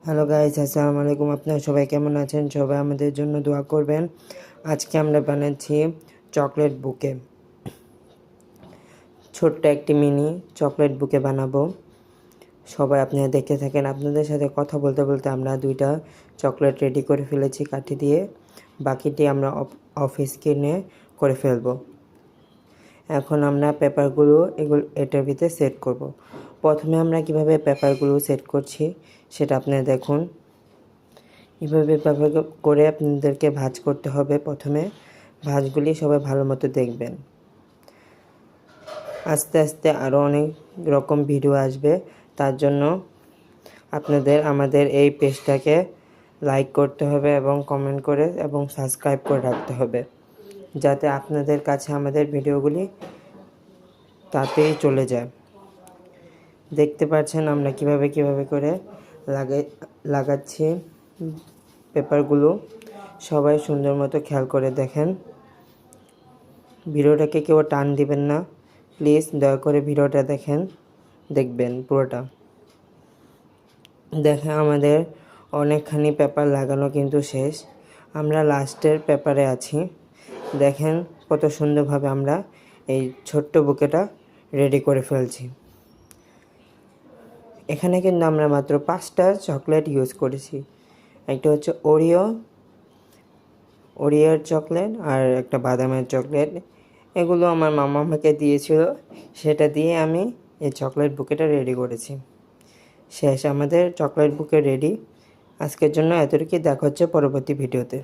Hello guys, আসসালামু আলাইকুম। আপনারা সবাই কেমন আছেন? সবাই আমাদের জন্য দোয়া করবেন। আজকে আমরা বানাচ্ছি চকলেট বুকে। ছোট্ট একটি মিনি চকলেট বুকে বানাবো। সবাই আপনারা দেখতে থাকেন। আপনাদের সাথে কথা বলতে বলতে আমরা 2টা চকলেট রেডি করে ফেলেছি কাঠি দিয়ে। বাকিটি আমরা অফ স্ক্রিনে করে ফেলবো। এখন আমরা পেপারগুলো এটার ভিতরে সেট করব। প্রথমে আমরা কিভাবে পেপারগুলো সেট করছি সেটা আপনারা দেখুন। এভাবে পেপার করে আপনাদেরকে ভাঁজ করতে হবে। প্রথমে ভাঁজগুলি সবাই ভালো মতো দেখবেন। আস্তে আস্তে আরও অনেক রকম ভিডিও আসবে, তার জন্য আপনাদের আমাদের এই পেজটাকে লাইক করতে হবে এবং কমেন্ট করে এবং সাবস্ক্রাইব করে রাখতে হবে, যাতে আপনাদের কাছে আমাদের ভিডিওগুলি তাড়াতাড়ি চলে যায়। দেখতে পাচ্ছেন আমরা কিভাবে করে লাগাচ্ছি পেপারগুলো। সবাই সুন্দর মতো খেয়াল করে দেখেন। ভিডিওটাকে কেউ টান দিবেন না, প্লিজ দয়া করে ভিডিওটা দেখবেন পুরোটা। দেখেন আমাদের অনেকখানি পেপার লাগানো কিন্তু শেষ। আমরা লাস্টের পেপারে আছি। দেখেন কত সুন্দরভাবে আমরা এই ছোট্ট বুকেটা রেডি করে ফেলছি। এখানে কিন্তু আমরা মাত্র 5টা চকলেট ইউজ করেছি। একটা হচ্ছে ওরিওর চকলেট আর একটা বাদামের চকলেট। এগুলো আমার মামা আমাকে দিয়েছিল, সেটা দিয়ে আমি এই চকলেট বুকেটা রেডি করেছি। শেষ, আমাদের চকলেট বুকে রেডি। আজকের জন্য এতটুকুই। দেখা হচ্ছে পরবর্তী ভিডিওতে।